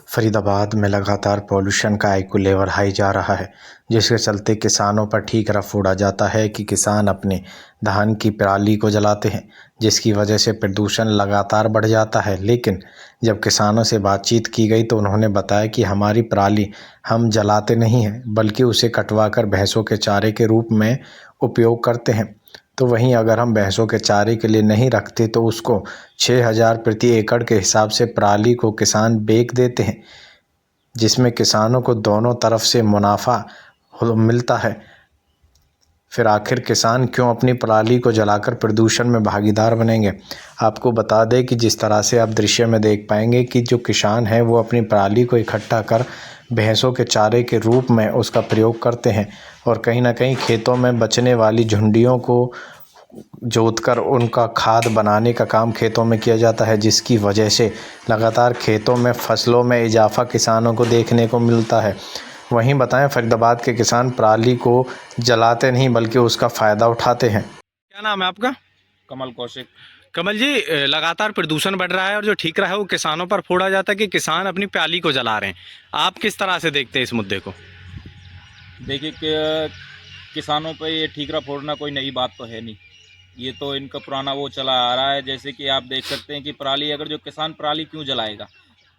फरीदाबाद में लगातार पॉल्यूशन का आईक्यू लेवल हाई जा रहा है, जिसके चलते किसानों पर ठीकरा फोड़ा जाता है कि किसान अपने धान की पराली को जलाते हैं, जिसकी वजह से प्रदूषण लगातार बढ़ जाता है। लेकिन जब किसानों से बातचीत की गई तो उन्होंने बताया कि हमारी पराली हम जलाते नहीं हैं, बल्कि उसे कटवाकर भैंसों के चारे के रूप में उपयोग करते हैं। तो वहीं अगर हम भैंसों के चारे के लिए नहीं रखते तो उसको 6,000 प्रति एकड़ के हिसाब से पराली को किसान बेच देते हैं, जिसमें किसानों को दोनों तरफ से मुनाफा मिलता है। फिर आखिर किसान क्यों अपनी पराली को जलाकर प्रदूषण में भागीदार बनेंगे? आपको बता दें कि जिस तरह से आप दृश्य में देख पाएंगे कि जो किसान है वो अपनी पराली को इकट्ठा कर भैंसों के चारे के रूप में उसका प्रयोग करते हैं और कहीं ना कहीं खेतों में बचने वाली झुंडियों को जोतकर उनका खाद बनाने का काम खेतों में किया जाता है, जिसकी वजह से लगातार खेतों में फसलों में इजाफा किसानों को देखने को मिलता है। वहीं बताएं, फरीदाबाद के किसान पराली को जलाते नहीं बल्कि उसका फ़ायदा उठाते हैं। क्या नाम है आपका? कमल कौशिक। कमल जी, लगातार प्रदूषण बढ़ रहा है और जो ठीकरा है वो किसानों पर फोड़ा जाता है कि किसान अपनी प्याली को जला रहे हैं। आप किस तरह से देखते हैं इस मुद्दे को? देखिए कि किसानों पे ये ठीकरा फोड़ना कोई नई बात तो है नहीं। ये तो इनका पुराना वो चला आ रहा है। जैसे कि आप देख सकते हैं कि पराली, अगर जो किसान पराली क्यों जलाएगा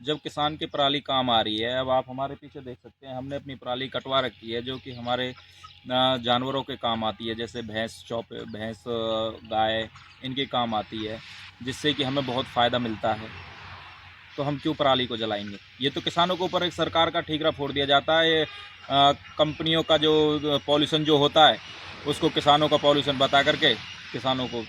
जब किसान की पराली काम आ रही है। अब आप हमारे पीछे देख सकते हैं, हमने अपनी पराली कटवा रखी है, जो कि हमारे जानवरों के काम आती है। जैसे भैंस, गाय, इनके काम आती है, जिससे कि हमें बहुत फ़ायदा मिलता है। तो हम क्यों पराली को जलाएंगे? ये तो किसानों के ऊपर एक सरकार का ठीकरा फोड़ दिया जाता है। ये कंपनियों का जो पॉल्यूशन जो होता है उसको किसानों का पॉल्यूशन बता करके किसानों को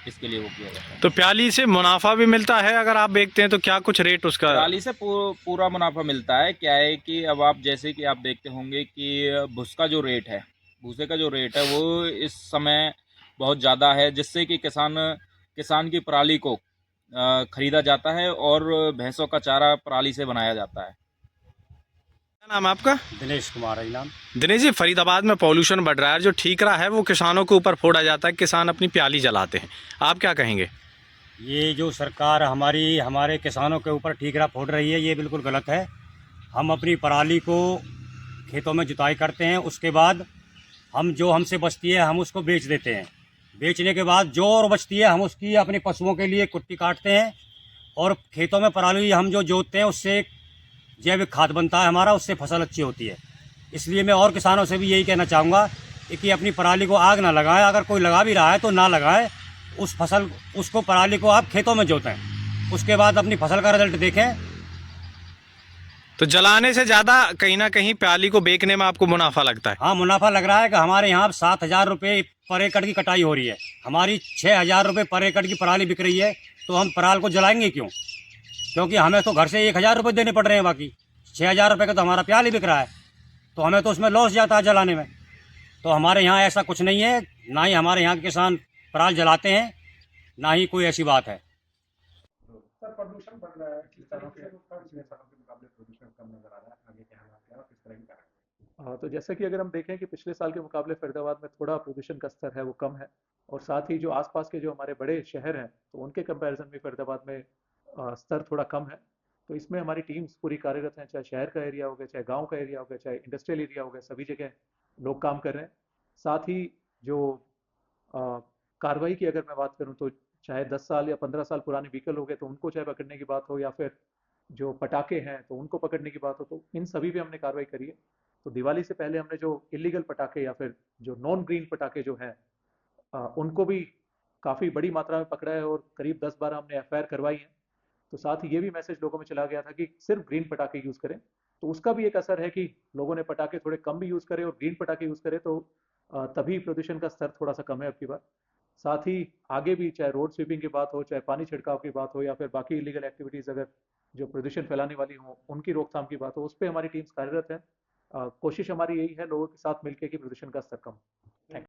इसके लिए वो किया जाता है। तो प्याली से मुनाफा भी मिलता है अगर आप देखते हैं तो क्या कुछ रेट उसका? पराली से पूरा मुनाफा मिलता है। क्या है कि अब आप जैसे कि आप देखते होंगे कि भूसे का जो रेट है वो इस समय बहुत ज़्यादा है, जिससे कि किसान की पराली को खरीदा जाता है और भैंसों का चारा पराली से बनाया जाता है। क्या नाम है आपका? दिनेश कुमार है नाम। दिनेश जी, फरीदाबाद में पॉल्यूशन बढ़ रहा है, जो ठीकरा है वो किसानों के ऊपर फोड़ा जाता है, किसान अपनी प्याली जलाते हैं। आप क्या कहेंगे? ये जो सरकार हमारे किसानों के ऊपर ठीकरा फोड़ रही है, ये बिल्कुल गलत है। हम अपनी पराली को खेतों में जुताई करते हैं, उसके बाद हम जो हमसे बचती है हम उसको बेच देते हैं। बेचने के बाद जो और बचती है हम उसकी अपने पशुओं के लिए कुट्टी काटते हैं, और खेतों में पराली हम जो जोतते हैं उससे एक जैविक खाद बनता है हमारा, उससे फसल अच्छी होती है। इसलिए मैं और किसानों से भी यही कहना चाहूँगा कि अपनी पराली को आग ना लगाएं। अगर कोई लगा भी रहा है तो ना लगाएं। उसको पराली को आप खेतों में जोतें, उसके बाद अपनी फसल का रिजल्ट देखें। तो जलाने से ज़्यादा कहीं ना कहीं प्याली को बेचने में आपको मुनाफा लगता है? हाँ, मुनाफा लग रहा है कि हमारे यहाँ 7,000 रुपये पर एकड़ की कटाई हो रही है, हमारी 6,000 रुपये पर एकड़ की पराली बिक रही है। तो हम पराल को जलाएंगे क्यों? क्योंकि हमें तो घर से 1,000 रुपये देने पड़ रहे हैं, बाकी 6,000 रुपये का तो हमारा प्याल ही बिक रहा है। तो हमें तो उसमें लॉस जाता है जलाने में। तो हमारे यहाँ ऐसा कुछ नहीं है, ना ही हमारे यहाँ के किसान पराल जलाते हैं, ना ही कोई ऐसी बात है। सर, प्रदूषण बढ़ रहा है, किसानों के पिछले सालों के मुकाबले प्रदूषण कम नजर आ रहा है, आगे क्या हालात है और किस तरह की कारण? तो जैसे कि अगर हम देखें कि पिछले साल के मुकाबले फरीदाबाद में थोड़ा प्रदूषण का स्तर है वो कम है, और साथ ही जो आसपास के जो हमारे बड़े शहर हैं तो उनके कंपैरिजन में फरीदाबाद में स्तर थोड़ा कम है। तो इसमें हमारी टीम्स पूरी कार्यरत हैं, चाहे शहर का एरिया हो गया, चाहे गांव का एरिया हो गया, चाहे इंडस्ट्रियल एरिया हो गया, सभी जगह लोग काम कर रहे हैं। साथ ही जो कार्रवाई की अगर मैं बात करूं तो चाहे 10 साल या 15 साल पुराने व्हीकल हो गए तो उनको चाहे पकड़ने की बात हो, या फिर जो पटाखे हैं तो उनको पकड़ने की बात हो, तो इन सभी पे हमने कार्रवाई करी है। तो दिवाली से पहले हमने जो इलीगल पटाखे या फिर जो नॉन ग्रीन पटाखे जो हैं उनको भी काफ़ी बड़ी मात्रा में पकड़ा है और करीब 10-12 हमने एफआईआर करवाई है। तो साथ ही ये भी मैसेज लोगों में चला गया था कि सिर्फ ग्रीन पटाखे यूज़ करें। तो उसका भी एक असर है कि लोगों ने पटाखे थोड़े कम भी यूज़ करें और ग्रीन पटाखे यूज़ करें, तो तभी प्रदूषण का स्तर थोड़ा सा कम है अब की बार। साथ ही आगे भी चाहे रोड स्वीपिंग की बात हो, चाहे पानी छिड़काव की बात हो, या फिर बाकी इलीगल एक्टिविटीज़ अगर जो प्रदूषण फैलाने वाली हो उनकी रोकथाम की बात हो, उस पर हमारी टीम्स कार्यरत हैं। कोशिश हमारी यही है लोगों के साथ मिलकर कि प्रदूषण का स्तर कम।